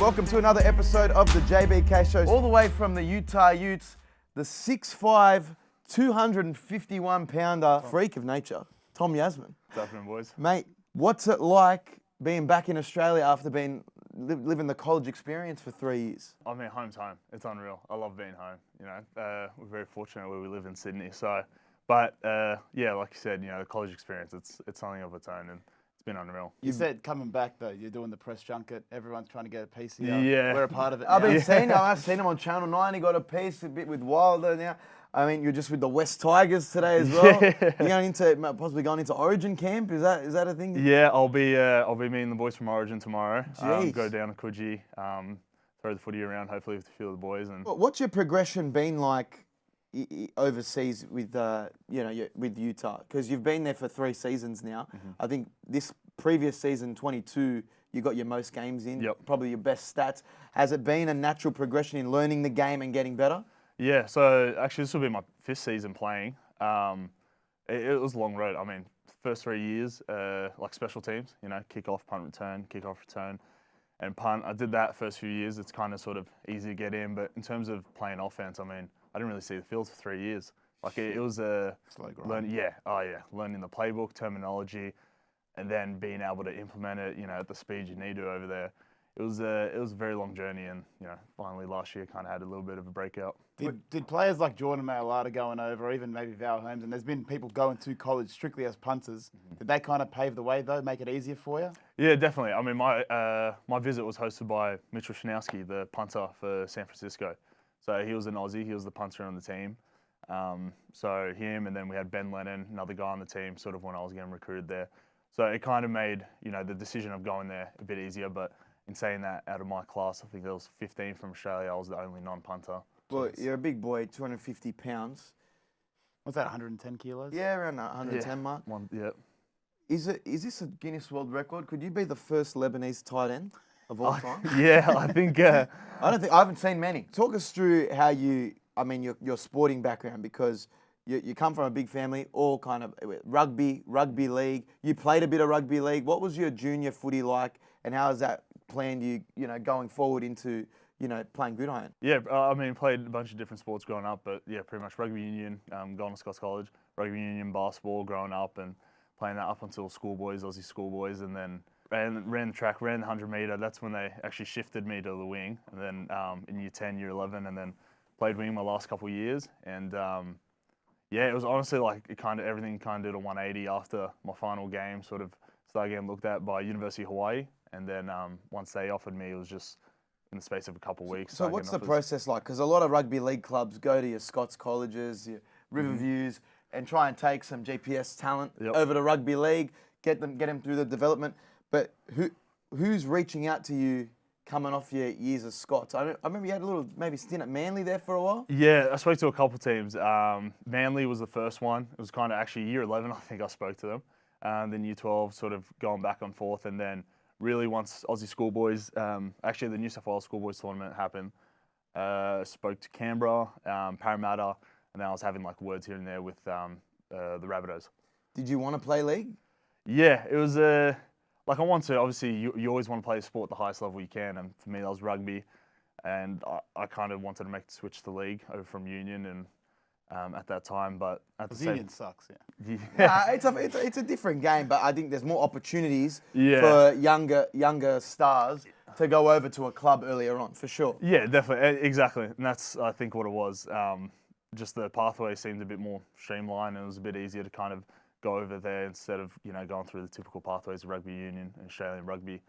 Welcome to another episode of the JBK Show. All the way from the Utah Utes, the 6'5", 251-pounder freak of nature, Tom Yasmin. What's happening, boys? Mate, what's it like being back in Australia after living the college experience for 3 years? I mean, home's home. It's unreal. I love being home. You know, we're very fortunate where we live in Sydney. So, but yeah, like you said, you know, the college experience, it's something of its own, and it's been unreal. You said coming back though, you're doing the press junket. Everyone's trying to get a piece of you. Yeah. We're a part of it. I've now. been seeing him. I've seen him on Channel 9. He got a piece a bit with Wilder now. I mean, you're just with the West Tigers today as well. Yeah. You're possibly going into Origin camp. Is that a thing? Yeah, I'll be meeting the boys from Origin tomorrow. Jeez. Go down to Coogee, throw the footy around, hopefully with a few of the boys. And What's your progression been like overseas with with Utah? Because you've been there for 3 seasons now. Mm-hmm. I think this previous season, 22, you got your most games in. Yep. Probably your best stats. Has it been a natural progression in learning the game and getting better? yeah, so actually this will be my 5th season playing. It was a long road. I mean, first 3 years, like special teams, you know, kick-off, punt, return, kick-off, return, and punt. I did that first few years. It's kind of sort of easy to get in, but in terms of playing offense, I mean, I didn't really see the field for 3 years. Like it was Slow grind. learning the playbook, terminology, and then being able to implement it, you know, at the speed you need to over there. It was a very long journey, and you know, finally last year kind of had a little bit of a breakout. Did players like Jordan Mailata going over, or even maybe Val Holmes, and there's been people going to college strictly as punters, did they kind of pave the way though, make it easier for you? Yeah, definitely. I mean, my visit was hosted by Mitchell Shanowski, the punter for San Francisco. So he was an Aussie. He was the punter on the team. So him, and then we had Ben Lennon, another guy on the team, sort of when I was getting recruited there. So it kind of made, you know, the decision of going there a bit easier. But in saying that, out of my class, I think there was 15 from Australia. I was the only non-punter. Well, you're a big boy, 250 pounds. What's that, 110 kilos? Yeah, around that 110 mark. Yeah. Is this a Guinness World Record? Could you be the first Lebanese tight end of all time? Yeah, I think. I haven't seen many. Talk us through how your sporting background, because you come from a big family, all kind of rugby league. You played a bit of rugby league. What was your junior footy like, and how has that planned you going forward into playing gridiron? Yeah, I mean, played a bunch of different sports growing up, but yeah, pretty much rugby union, going to Scots College, rugby union, basketball growing up, and playing that up until schoolboys, Aussie schoolboys, and then ran the track, ran the 100 metre. That's when they actually shifted me to the wing, and then in year 10, year 11, and then played wing my last couple of years, and yeah, it was honestly like everything did a 180 after my final game. Sort of started getting looked at by University of Hawaii, and then once they offered me, it was just in the space of a couple of weeks. So what's the process like? Because a lot of rugby league clubs go to your Scots colleges, your Riverviews, and try and take some GPS talent over to rugby league, get them through the development. But who's reaching out to you coming off your years of Scots? I remember you had a little maybe stint at Manly there for a while. Yeah, I spoke to a couple teams. Manly was the first one. It was kind of actually year 11, I think I spoke to them. Then year 12, sort of going back and forth, and then really once Aussie schoolboys, actually the New South Wales schoolboys tournament happened, spoke to Canberra, Parramatta, and then I was having like words here and there with the Rabbitohs. Did you want to play league? Yeah, it was like I want to. Obviously, you always want to play a sport at the highest level you can, and for me that was rugby, and I kind of wanted to make the switch to league over from union, and at that time, but at the Union sucks, yeah. It's a different game, but I think there's more opportunities for younger stars to go over to a club earlier on, for sure. Yeah, definitely, exactly, and that's I think what it was. Just the pathway seemed a bit more streamlined, and it was a bit easier to kind of go over there instead of going through the typical pathways of rugby union and Australian rugby.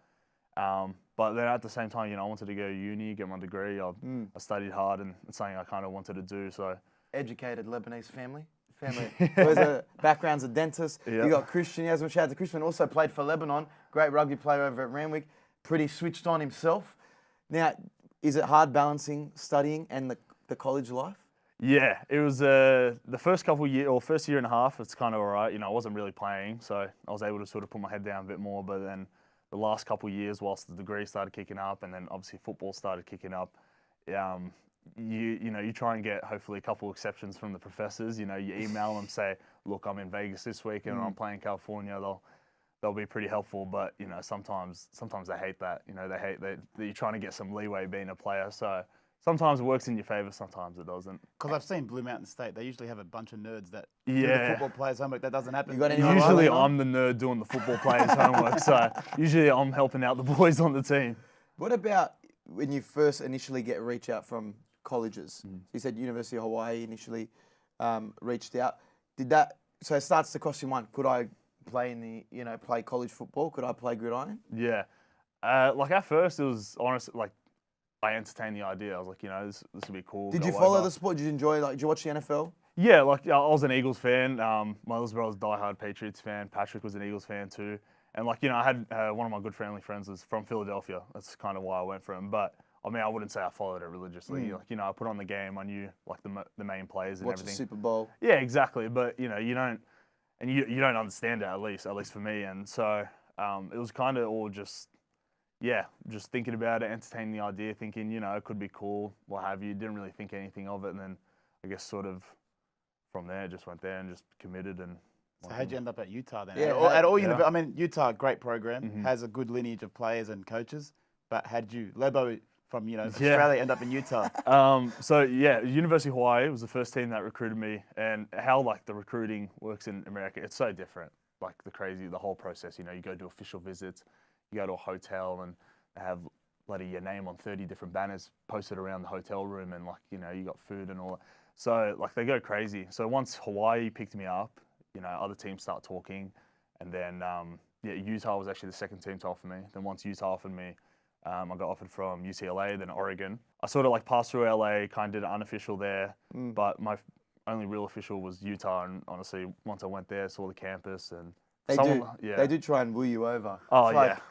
But then at the same time, I wanted to go to uni, get my degree. I studied hard, and it's something I kind of wanted to do. So. Educated Lebanese family. Those background's a dentist. Yep. You got Christian Yassmin. Shout out to Christian. Also played for Lebanon. Great rugby player over at Randwick. Pretty switched on himself. Now, is it hard balancing studying and the college life? Yeah, it was the first couple of years, or first year and a half. It's kind of all right. I wasn't really playing, so I was able to sort of put my head down a bit more. But then the last couple of years, whilst the degree started kicking up, and then obviously football started kicking up, you try and get hopefully a couple exceptions from the professors. You email them, say, look, I'm in Vegas this week and I'm playing California. they'll be pretty helpful, but sometimes they hate that. They hate that you're trying to get some leeway being a player. So sometimes it works in your favour, sometimes it doesn't. Because I've seen Blue Mountain State, they usually have a bunch of nerds that do the football players' homework. That doesn't happen. Usually I'm the nerd doing the football players' homework, so usually I'm helping out the boys on the team. What about when you first initially get reach out from colleges? So you said University of Hawaii initially reached out. So it starts to cost you mind. Could I play play college football? Could I play gridiron? Yeah. At first it was honestly I entertained the idea. I was like, this would be cool. Did you follow the sport? Did you enjoy did you watch the NFL? Yeah, I was an Eagles fan. My little brother was a diehard Patriots fan. Patrick was an Eagles fan too. And I had one of my good family friends was from Philadelphia. That's kind of why I went for him. But I wouldn't say I followed it religiously. I put on the game. I knew the main players and Watch everything. the Super Bowl. Yeah, exactly. But you don't understand it at least for me. And so it was kind of all just thinking about it, entertaining the idea, thinking it could be cool, what have you. Didn't really think anything of it, and then I guess sort of from there just went there and just committed. And so how'd you end up at Utah then? Yeah, at all Utah, great program, has a good lineage of players and coaches. But how'd you Lebo from Australia end up in Utah? University of Hawaii was the first team that recruited me, and how the recruiting works in America, it's so different. The whole process. You go do official visits, you go to a hotel, and they have your name on 30 different banners posted around the hotel room, and you got food and all that. So they go crazy. So once Hawaii picked me up, other teams start talking, and then Utah was actually the second team to offer me. Then once Utah offered me, I got offered from UCLA, then Oregon. I sort of passed through LA, kind of did an unofficial there, but my only real official was Utah. And honestly, once I went there, saw the campus, and they do try and woo you over. Oh it's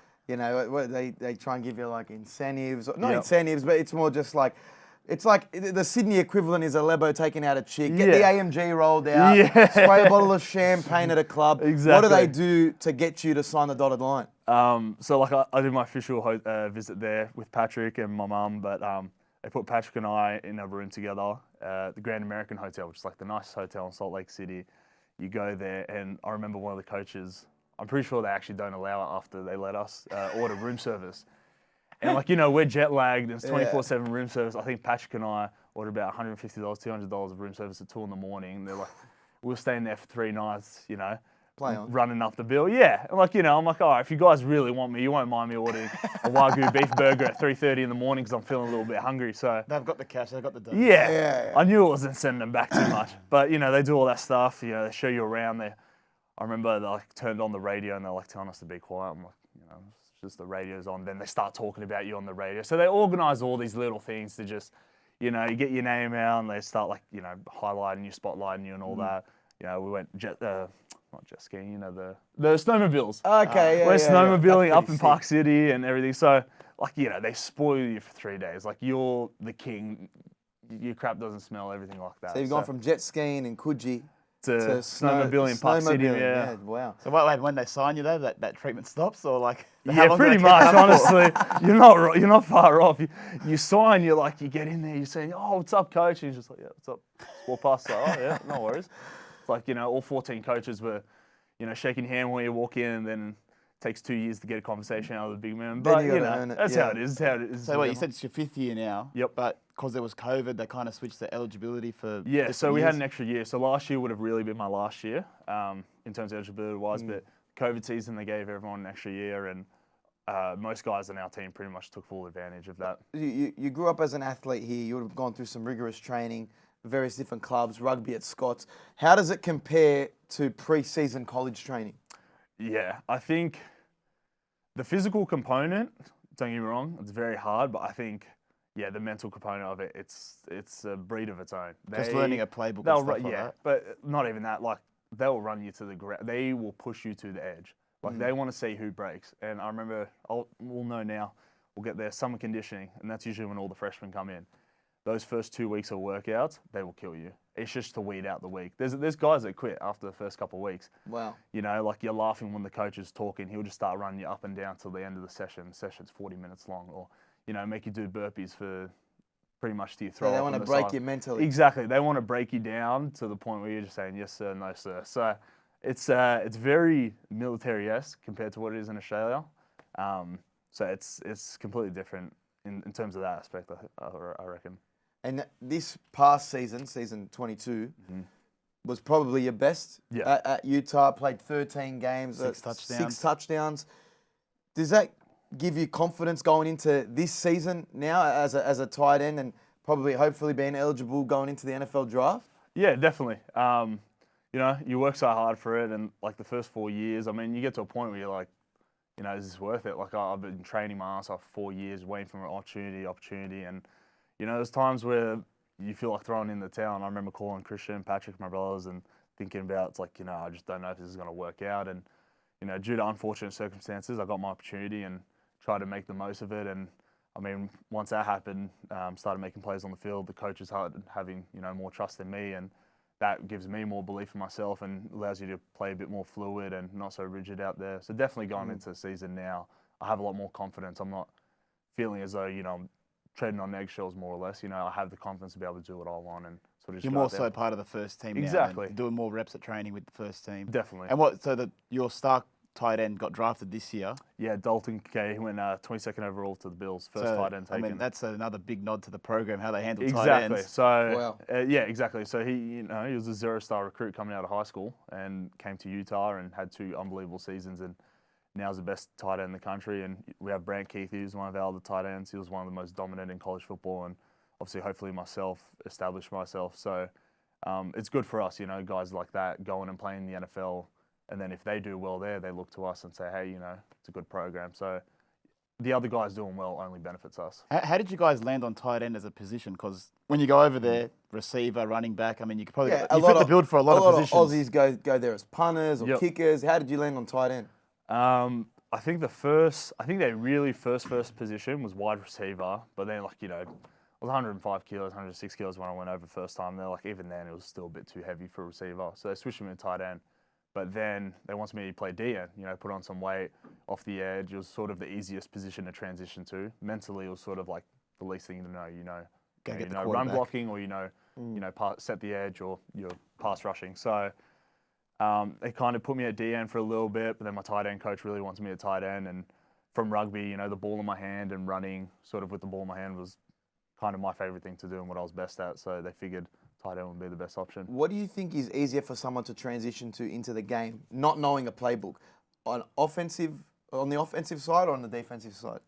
they try and give you incentives, not incentives, but it's more just it's like the Sydney equivalent is a Lebo taking out a chick. Get the AMG rolled out, spray a bottle of champagne at a club. Exactly. What do they do to get you to sign the dotted line? I did my official visit there with Patrick and my mum, but they put Patrick and I in a room together, the Grand American Hotel, which is the nicest hotel in Salt Lake City. You go there, and I remember one of the coaches, I'm pretty sure they actually don't allow it after they let us order room service. And we're jet lagged, and it's 24/7 room service. I think Patrick and I ordered about $150, $200 of room service at 2 in the morning. And they're we were staying there for 3 nights, running up the bill. Yeah. And I'm like, all right, if you guys really want me, you won't mind me ordering a Wagyu beef burger at 3:30 in the morning because I'm feeling a little bit hungry. So they've got the cash, they've got the dough. Yeah. I knew it wasn't sending them back too much. But, they do all that stuff. They show you around there. I remember they turned on the radio and they're telling us to be quiet. I'm like, it's just the radio's on. Then they start talking about you on the radio. So they organise all these little things to just, you get your name out, and they start highlighting you, spotlighting you and all that. We went not jet skiing, the snowmobiles. Okay, we're snowmobiling up in Park City and everything. So they spoil you for 3 days. You're the king. Your crap doesn't smell, everything like that. So you've gone from jet skiing in Coogee to snowmobiling in Park City. Yeah. Wow. So when they sign you though, that treatment stops, or Yeah, pretty much. Honestly, you're not far off. You sign, you get in there, you're saying, "Oh, what's up, coach?" And he's just "Yeah, what's up?" Walk past, "Oh, yeah, no worries." It's all 14 coaches were, shaking your hand when you walk in, and then it takes 2 years to get a conversation out of the big man. But that's how it is. So you said it's your 5th year now. Yep. But because there was COVID, they kind of switched the eligibility for. Yeah. So we had an extra year. So last year would have really been my last year, in terms of eligibility wise. But COVID season, they gave everyone an extra year, and most guys on our team pretty much took full advantage of that. You grew up as an athlete here. You would have gone through some rigorous training, various different clubs, rugby at Scots. How does it compare to pre-season college training? Yeah, I think the physical component, don't get me wrong, it's very hard, but I think, the mental component of it, it's a breed of its own. Just learning a playbook and stuff like that. But not even that. They'll run you to the ground. They will push you to the edge. They want to see who breaks. And I remember, we'll know now, we'll get there, summer conditioning, and that's usually when all the freshmen come in. Those first 2 weeks of workouts, they will kill you. It's just to weed out the weak. There's guys that quit after the first couple of weeks. Wow. You're laughing when the coach is talking. He'll just start running you up and down till the end of the session. The session's 40 minutes long. Or, make you do burpees for pretty much to your throw. So they want to break you mentally. Exactly. They want to break you down to the point where you're just saying, yes, sir, no, sir. So It's very military-esque compared to what it is in Australia. So it's completely different in terms of that aspect, I reckon. And this past season, season 22, was probably your best at Utah. Played 13 games, 6 touchdowns. Does that give you confidence going into this season now as a tight end and probably hopefully being eligible going into the NFL draft? Yeah, definitely. You know, you work so hard for it, and like the first 4 years, I mean, you get to a point where you're like, you know, is this worth it? Like I've been training my ass off 4 years, waiting for an opportunity, and you know, there's times where you feel like throwing in the towel. And I remember calling Christian, Patrick, my brothers, and thinking about it's like, you know, I just don't know if this is going to work out. And you know, due to unfortunate circumstances, I got my opportunity and tried to make the most of it. And I mean, once that happened, started making plays on the field. The coaches started having, you know, more trust in me, and that gives me more belief in myself and allows you to play a bit more fluid and not so rigid out there. So definitely going into the season now, I have a lot more confidence. I'm not feeling as though, you know, I'm treading on eggshells more or less. You know, I have the confidence to be able to do what I want and sort of just You're more so part of the first team exactly. now, doing more reps at training with the first team. Definitely. And your star tight end got drafted this year. Yeah, Dalton Kay, he went 22nd overall to the Bills, first tight end taken. I mean, that's another big nod to the program, how they handle exactly. tight ends. So, yeah, exactly. So he was a 0-star recruit coming out of high school and came to Utah and had 2 unbelievable seasons, and now is the best tight end in the country. And we have Brant Keith, who's one of our other tight ends. He was one of the most dominant in college football, and obviously, hopefully myself, established myself. So it's good for us, you know, guys like that going and playing in the NFL. And then if they do well there, they look to us and say, hey, you know, it's a good program. So the other guys doing well only benefits us. How did you guys land on tight end as a position? Because when you go over there, receiver, running back, I mean, you could probably you fit the build for a lot of positions. A lot of Aussies go there as punters or kickers. How did you land on tight end? I think their really first position was wide receiver, but then like, you know, I was 105 kilos, 106 kilos when I went over first time. They're like, even then it was still a bit too heavy for a receiver. So they switched me to tight end. But then they wanted me to play DN, you know, put on some weight off the edge. It was sort of the easiest position to transition to. Mentally, it was sort of like the least thing to know, you know, run blocking or, you know, set the edge or you're pass rushing. So they kind of put me at DN for a little bit, but then my tight end coach really wanted me at tight end. And from rugby, you know, the ball in my hand and running sort of with the ball in my hand was kind of my favorite thing to do and what I was best at. So they figured tight end would be the best option. What do you think is easier for someone to transition into the game, not knowing a playbook, on the offensive side or on the defensive side?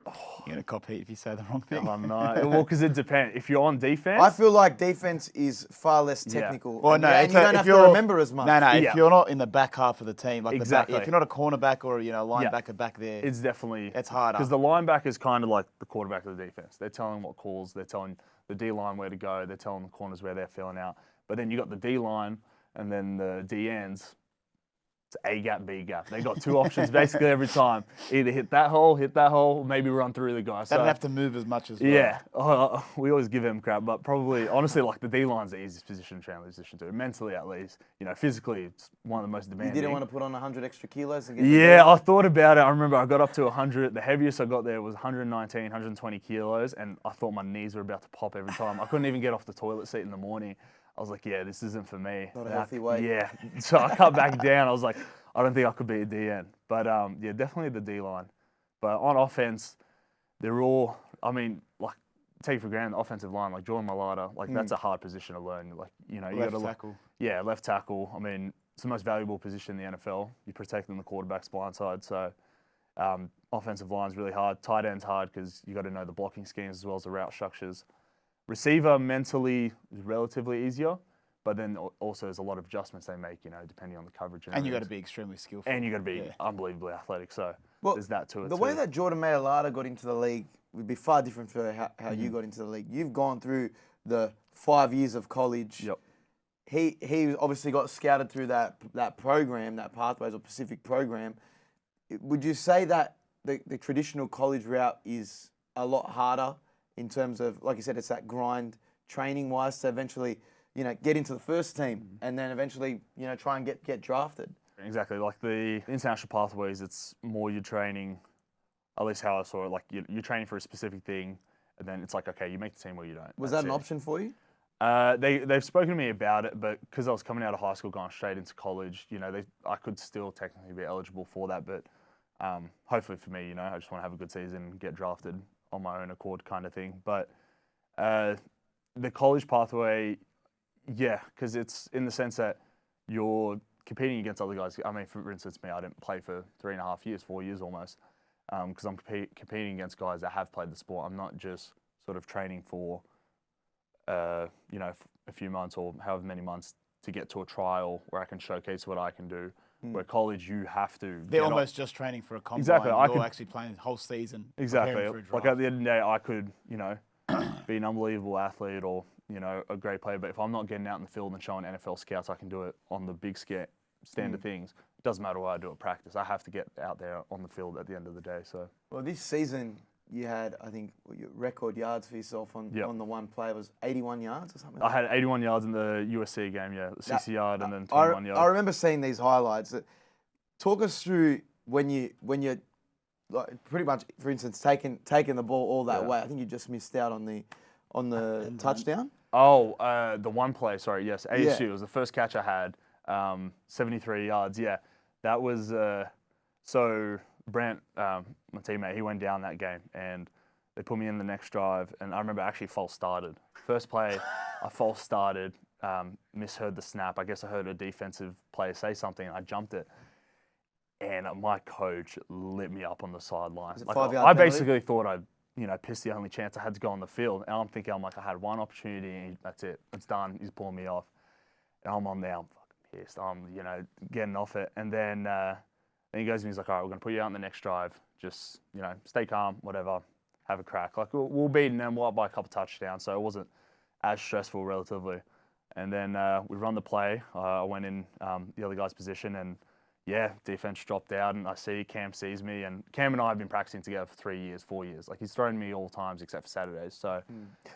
You're going to cop heat if you say the wrong thing. I'm not. Well, because it depends. If you're on defense, I feel like defense is far less technical. Yeah. Well, and you don't have to remember as much. No, if you're not in the back half of the team, like exactly. if you're not a cornerback or linebacker back there, it's definitely harder. Because the linebacker is kind of like the quarterback of the defense. They're telling what calls. They're telling the D line where to go. They're telling the corners where they're filling out. But then you got the D line and then the D ends. It's A gap, B gap. They got 2 options basically every time. Either hit that hole, maybe run through the guy. They don't have to move as much as well. Yeah, we always give him crap, but probably, honestly, like the D-line's the easiest position to transition to. Mentally, at least. You know, physically, it's one of the most demanding. You didn't want to put on 100 extra kilos? I thought about it. I remember I got up to 100. The heaviest I got there was 119, 120 kilos, and I thought my knees were about to pop every time. I couldn't even get off the toilet seat in the morning. I was like, yeah, this isn't for me. Not a healthy weight. Yeah, so I cut back down. I was like, I don't think I could be a DN. But yeah, definitely the D-line. But on offense, they're all, I mean, like, take for granted the offensive line, like Jordan Mailata, like that's a hard position to learn. Like, you know, you got to tackle. Yeah, left tackle. I mean, it's the most valuable position in the NFL. You're protecting the quarterback's blind side. So offensive line's really hard. Tight end's hard because you got to know the blocking schemes as well as the route structures. Receiver mentally is relatively easier, but then also there's a lot of adjustments they make, you know, depending on the coverage. And you got to be extremely skillful. And you got to be unbelievably athletic. So there's that to it. The way that Jordan Mailata got into the league would be far different for how you got into the league. You've gone through the 5 years of college. Yep. He obviously got scouted through that program, that Pathways or Pacific program. Would you say that the traditional college route is a lot harder in terms of, like you said, it's that grind training-wise to eventually, you know, get into the first team and then eventually, you know, try and get drafted? Exactly. Like the international pathways, it's more your training, at least how I saw it, like you're training for a specific thing and then it's like, okay, you make the team or you don't. Was that an option for you? They've spoken to me about it, but because I was coming out of high school, going straight into college, I could still technically be eligible for that. But hopefully for me, I just want to have a good season and get drafted on my own accord, kind of thing. But the college pathway, yeah, because it's in the sense that you're competing against other guys. I mean, for instance, me, I didn't play for 3.5 years, 4 years almost, because I'm competing against guys that have played the sport. I'm not just sort of training for a few months or however many months to get to a trial where I can showcase what I can do. Where college, you have to. They're almost just training for a combine. Exactly. You're actually playing the whole season. Exactly. For a like at the end of the day, I could, be an unbelievable athlete or, a great player. But if I'm not getting out in the field and showing NFL scouts I can do it on the big standard things, it doesn't matter what I do at practice. I have to get out there on the field at the end of the day. So. Well, this season you had, I think, your record yards for yourself on the one play was 81 yards or something. I had 81 yards in the USC game, the 60-yard and then 21 yards. I remember seeing these highlights. Talk us through when you're like pretty much, for instance, taking the ball all that way. I think you just missed out on the touchdown. Oh, the one play. Sorry, yes, ASU. It was the first catch I had. 73 yards. Yeah, that was so. Brant, my teammate, he went down that game, and they put me in the next drive. And I remember actually false started. First play, I false started, misheard the snap. I guess I heard a defensive player say something, and I jumped it. And my coach lit me up on the sideline. Like, I basically thought I'd, pissed the only chance I had to go on the field. And I'm thinking, I had one opportunity, and that's it. It's done. He's pulling me off. And I'm on there. I'm fucking pissed. I'm, getting off it. And then he goes to me, he's like, all right, we're going to put you out in the next drive. Just, stay calm, whatever. Have a crack. Like, we'll beat them. We'll up by a couple touchdowns. So it wasn't as stressful relatively. And then we run the play. I went in the other guy's position, and defense dropped out, and I see Cam sees me, and Cam and I have been practicing together for 3 years, 4 years. Like, he's thrown me all times except for Saturdays. So,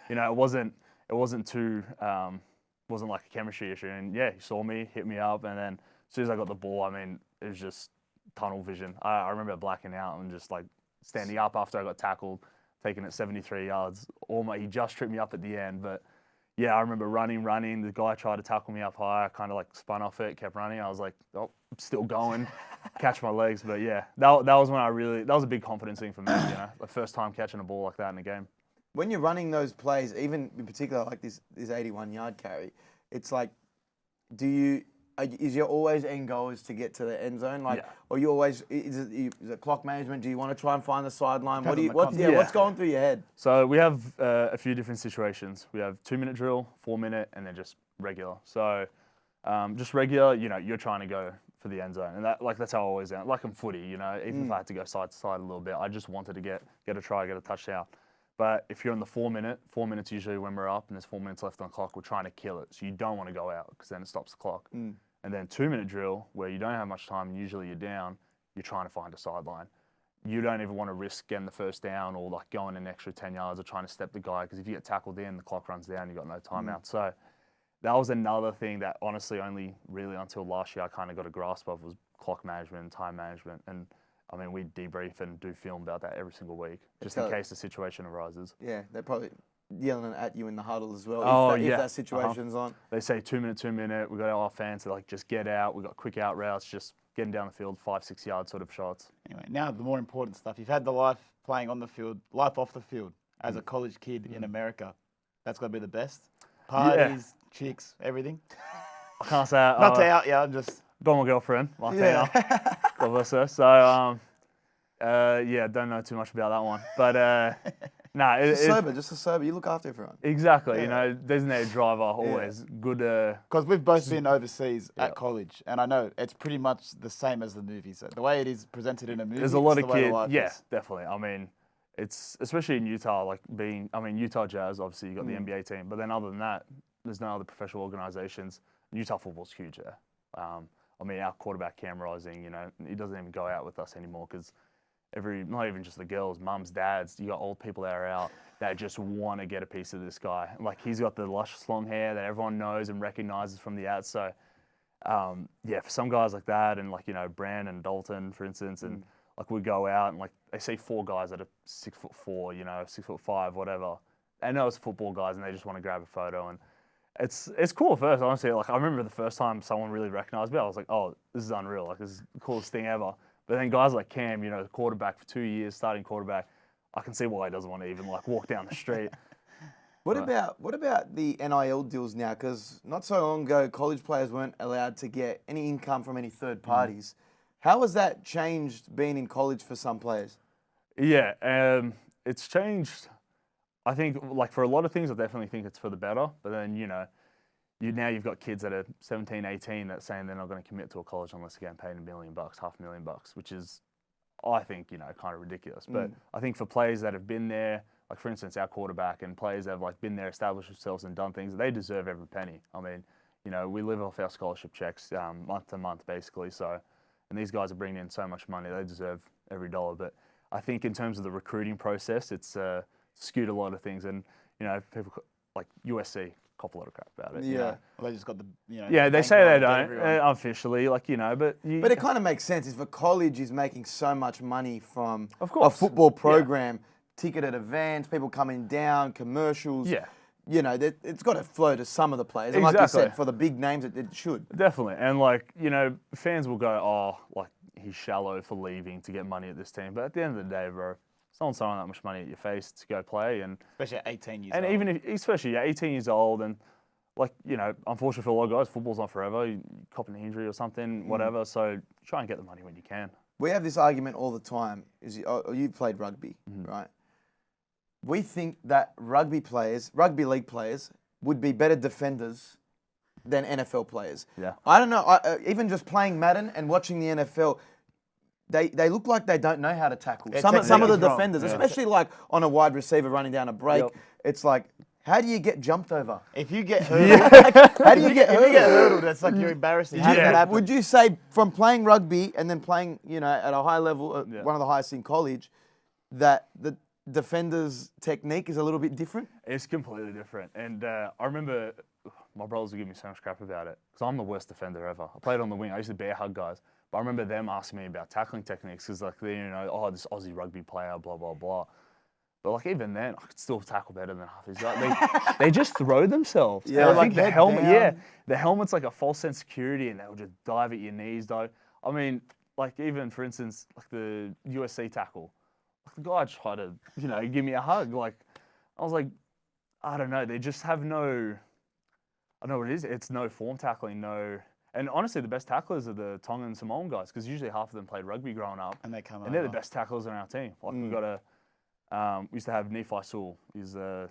it wasn't too, wasn't like a chemistry issue. And he saw me, hit me up, and then as soon as I got the ball, it was just tunnel vision. I remember blacking out and just like standing up after I got tackled, taking it 73 yards. He just tripped me up at the end, but I remember running. The guy tried to tackle me up high. I kind of like spun off it, kept running. I was like, oh, I'm still going, catch my legs. But that was when that was a big confidence thing for me, the first time catching a ball like that in a game. When you're running those plays, even in particular like this 81-yard carry, it's like, is your always end goal is to get to the end zone? Or you always, is it clock management? Do you want to try and find the sideline? What's going through your head? So we have a few different situations. We have 2-minute drill, 4-minute, and then just regular. So just regular, you're trying to go for the end zone. And that's how I always am. Like in footy, even if I had to go side to side a little bit, I just wanted to get a try, get a touchdown. But if you're in the 4-minute, 4 minutes usually when we're up and there's 4 minutes left on the clock, we're trying to kill it. So you don't want to go out because then it stops the clock. And then 2-minute drill, where you don't have much time and usually you're down, you're trying to find a sideline. You don't even want to risk getting the first down or like going an extra 10 yards or trying to step the guy, because if you get tackled in, the clock runs down, you've got no timeout. So that was another thing that honestly only really until last year I kind of got a grasp of was clock management and time management. And we debrief and do film about that every single week, just in case the situation arises. Yeah, they're probably yelling at you in the huddle as well. If that situation's on. They say 2-minute. We got our fans to just get out. We got quick out routes, just getting down the field, 5-6 yard sort of shots. Anyway, now the more important stuff. You've had the life playing on the field, life off the field as a college kid in America. That's got to be the best. Parties, chicks, everything. I can't say not to out, I'm just. Got my girlfriend, Martina. God bless her. So, don't know too much about that one, but. It's just a sober. You look after everyone. Exactly. Designated driver, always good. Because we've both been overseas at college, and I know it's pretty much the same as the movie. So the way it is presented in a movie, there's a lot of kids. Yeah, definitely. It's especially in Utah, Utah Jazz. Obviously, you got the NBA team, but then other than that, there's no other professional organizations. Utah football's huge there. Our quarterback Cam Rising, he doesn't even go out with us anymore because. Not even just the girls, mums, dads, you got old people that are out that just want to get a piece of this guy. Like, he's got the luscious long hair that everyone knows and recognizes from the ads. So, for some guys like that, and Brand and Dalton, for instance, and we go out and they see 4 guys that are 6'4", 6'5", whatever. They know it's football guys and they just want to grab a photo. And it's cool at first, honestly. Like I remember the first time someone really recognized me, I was like, oh, this is unreal. Like this is the coolest thing ever. But then guys like Cam, you know, the quarterback for 2 years, starting quarterback, I can see why he doesn't want to even like walk down the street. What about the NIL deals now? Because not so long ago, college players weren't allowed to get any income from any third parties. How has that changed being in college for some players? Yeah, it's changed. I think, like, for a lot of things, I definitely think it's for the better. But then, you know, you've got kids that are 17, 18 that saying they're not going to commit to a college unless they're getting paid $1 million, $500,000, which is, I think, you know, kind of ridiculous. But I think for players that have been there, like, for instance, our quarterback and players that have, like, been there, established themselves and done things, they deserve every penny. I mean, you know, we live off our scholarship checks month to month, basically. So, and these guys are bringing in so much money, they deserve every dollar. But I think in terms of the recruiting process, it's skewed a lot of things. And, you know, people like USC cop a lot of crap about it. Yeah. You know? Well, they just got the, you know. Yeah, the they bank say they loan to don't everyone. officially, like, you know, but But it kind of makes sense. If a college is making so much money from Of a course. football program, ticketed events, people coming down, commercials, Yeah. you know, it's got to flow to some of the players. And like you Exactly. said, for the big names, it should. Definitely. And, like, you know, fans will go, oh, like, he's shallow for leaving to get money at this team. But at the end of the day, bro, someone's throwing that much money at your face to go play. And Especially at 18 years and old. even if, especially, 18 years old, and, like, you know, unfortunately for a lot of guys, football's not forever. You cop an injury or something, whatever. So try and get the money when you can. We have this argument all the time. You've played rugby, right? We think that rugby league players, would be better defenders than NFL players. Yeah. I don't know. Even just playing Madden and watching the NFL, they look like they don't know how to tackle. Their Some of the technique is wrong. defenders, Yeah. especially like on a wide receiver running down a break, Yep. it's like, how do you get jumped over? If you get hurdled, How do you get if you get hurdled? hurdled, that's like you're embarrassing. How did that happen? Would you say from playing rugby and then playing, you know, at a high level, Yeah. one of the highest in college, that the defender's technique is a little bit different? It's completely different. And I remember my brothers would give me so much crap about it because I'm the worst defender ever. I played on the wing. I used to bear hug guys. But I remember them asking me about tackling techniques because, like, they, you know, oh, this Aussie rugby player, blah, blah, blah. But, like, even then, I could still tackle better than half these guys. They just throw themselves. Yeah, And, like like the head helmet, down. yeah. The helmet's like a false sense of security and they'll just dive at your knees, though. I mean, like, even, for instance, like the USC tackle. Like, the guy tried to, you know, give me a hug. Like, I was like, I don't know. They just have no, I don't know what it is. It's no form tackling, no. And honestly, the best tacklers are the Tongan and Samoan guys because usually half of them played rugby growing up. And they come And they're the over. best tacklers on our team. Like, we've got we used to have Nephi Sewell. He's going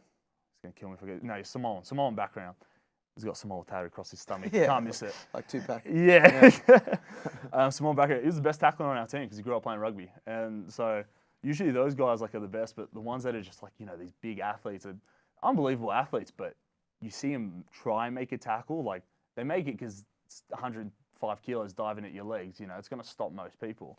to kill me if I forget. No, he's Samoan background. He's got Samoa tattooed across his stomach. Yeah. Can't miss it. Like Tupac. Yeah. Samoan background. He was the best tackler on our team because he grew up playing rugby. And so usually those guys like are the best, but the ones that are just like, you know, these big athletes are unbelievable athletes, but you see them try and make a tackle, like they make it because it's 105 kilos diving at your legs, you know, it's going to stop most people.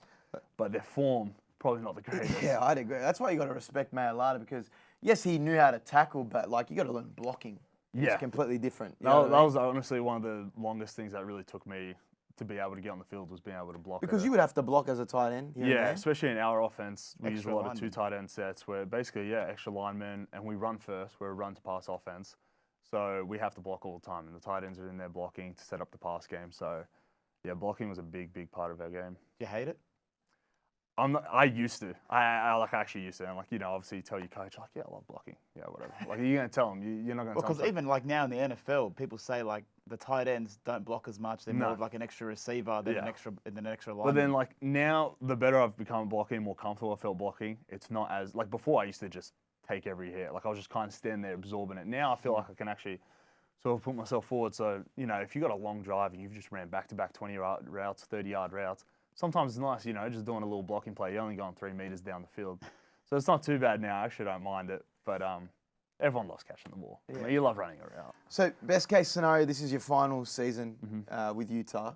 But their form, probably not the greatest. Yeah, I'd agree. That's why you got to respect Mayalata because, yes, he knew how to tackle, but, like, you got to learn blocking. Yeah. It's completely different. You That, know what I that mean? was honestly one of the longest things that really took me to be able to get on the field was being able to block. Because at you would have to block as a tight end. Here and Yeah, there. especially in our offense, we use a Extra lot of two linemen. tight end sets where basically, yeah, extra linemen, and we run first. We're a run to pass offense. So we have to block all the time, and the tight ends are in there blocking to set up the pass game. So, yeah, blocking was a big, big part of our game. You hate it? I used to. I actually used to. And, like, you know, obviously you tell your coach, like, yeah, I love blocking. Yeah, whatever. Like, you're going to tell them. You're not going to tell Because them. even like now in the NFL, people say like the tight ends don't block as much. They're more No. of like an extra receiver than Yeah. an extra line. But then, like, now, the better I've become blocking, more comfortable I felt blocking, it's not as, like, before I used to just take every hit. Like, I was just kind of standing there absorbing it. Now I feel like I can actually sort of put myself forward. So, you know, if you've got a long drive and you've just ran back-to-back 20-yard routes, 30-yard routes, sometimes it's nice, you know, just doing a little blocking play. You're only going 3 meters down the field. So it's not too bad now. I actually don't mind it. But everyone loves catching the ball. I mean, you love running a route. So, best case scenario, this is your final season with Utah.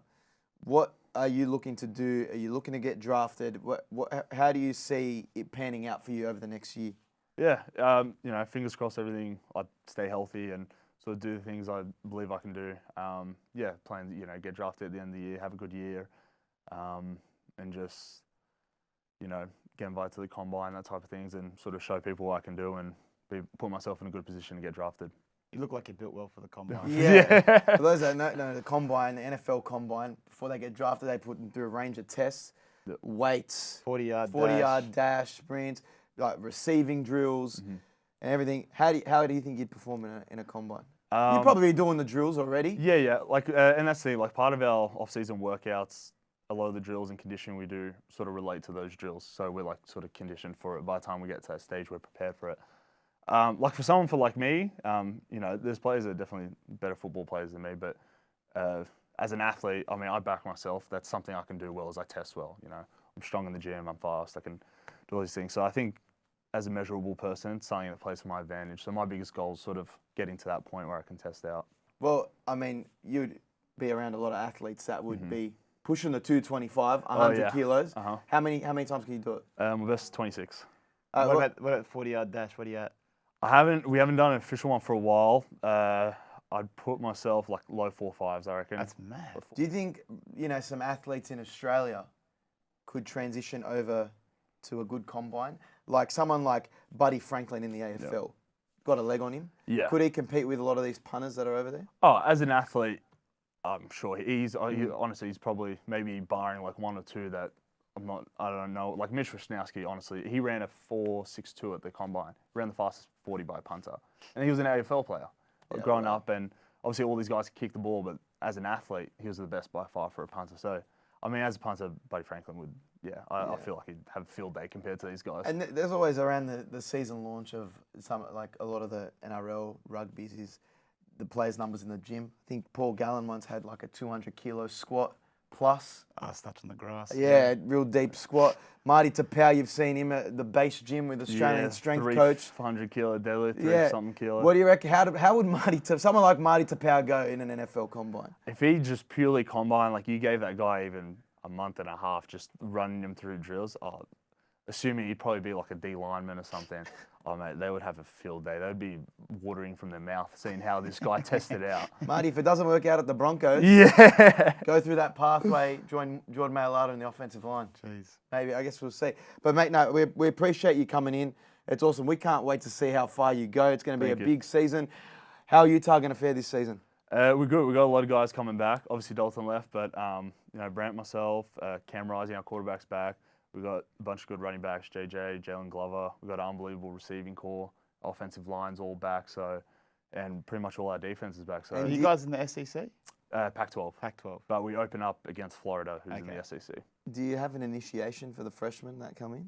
What are you looking to do? Are you looking to get drafted? How do you see it panning out for you over the next year? Yeah, you know, fingers crossed everything, I stay healthy and sort of do the things I believe I can do. Yeah, plan to, you know, get drafted at the end of the year, have a good year, and just, you know, get invited to the combine, that type of things, and sort of show people what I can do and put myself in a good position to get drafted. You look like you're built well for the combine. Yeah. For those that don't know, the combine, the NFL combine, before they get drafted, they put them through a range of tests, weights, 40-yard dash, sprints, like receiving drills, and everything. How do you think you'd perform in a combine? You'd probably be doing the drills already. Yeah. Like, and that's the thing. Like, part of our off-season workouts, a lot of the drills and conditioning we do sort of relate to those drills. So we're like sort of conditioned for it. By the time we get to that stage, we're prepared for it. Like for someone like me, you know, there's players that are definitely better football players than me. But as an athlete, I mean, I back myself. That's something I can do well, is I test well. You know, I'm strong in the gym. I'm fast. I can do all these things. So I think as a measurable person, it's something that plays to my advantage. So my biggest goal is sort of getting to that point where I can test out. Well, I mean, you'd be around a lot of athletes that would be pushing the 225, 100 kilos. How many times can you do it? My best is 26. What about 40-yard dash? What are you at? We haven't done an official one for a while. I'd put myself like low 4.5s, I reckon. That's mad. Do you think, you know, some athletes in Australia could transition over to a good combine? Like someone like Buddy Franklin in the AFL, got a leg on him. Yeah. Could he compete with a lot of these punters that are over there? Oh, as an athlete, I'm sure honestly, he's probably maybe barring like one or two that I don't know. Like Mitch Wisnowski, honestly, he ran a 4.62 at the combine. He ran the fastest 40 by a punter. And he was an AFL player growing up. And obviously all these guys kick the ball, but as an athlete, he was the best by far for a punter. So, I mean, as a punter, Buddy Franklin would, I feel like he'd have a field day compared to these guys. And there's always around the season launch of like a lot of the NRL rugbies is the players' numbers in the gym. I think Paul Gallen once had like a 200 kilo squat plus. Stuck on the grass. Yeah, real deep squat. Marty Tapau, you've seen him at the base gym with Australian strength coach. 300 kilo deadlift, 3-something kilo. What do you reckon? How would someone like Marty Tapau go in an NFL combine? If he just purely combine, like you gave that guy even a month and a half just running him through drills, assuming he'd probably be like a D lineman or something, mate, they would have a field day. They'd be watering from their mouth seeing how this guy tested out. Marty, if it doesn't work out at the Broncos, go through that pathway, join Jordan Mailata in the offensive line. Jeez. Maybe, I guess we'll see. But mate, no, we appreciate you coming in. It's awesome. We can't wait to see how far you go. It's going to be a big season. How are Utah going to fare this season? We're good. We've got a lot of guys coming back. Obviously, Dalton left, but you know, Brant, myself, Cam Rising, our quarterback's back. We've got a bunch of good running backs, JJ, Jalen Glover. We've got an unbelievable receiving core, offensive lines all back, and pretty much all our defense is back. So, are you guys in the SEC? Pac-12. Pac-12. But we open up against Florida, who's in the SEC. Do you have an initiation for the freshmen that come in?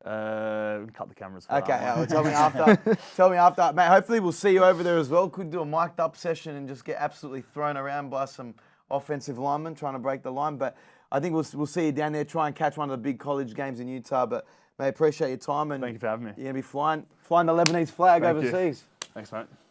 We can cut the cameras for Okay, that one. tell me after. Tell me after. Mate, hopefully we'll see you over there as well. Could do a mic'd up session and just get absolutely thrown around by some offensive linemen trying to break the line. But I think we'll see you down there, try and catch one of the big college games in Utah. But, mate, appreciate your time. And thank you for having me. You're going to be flying the Lebanese flag overseas. Thanks, mate.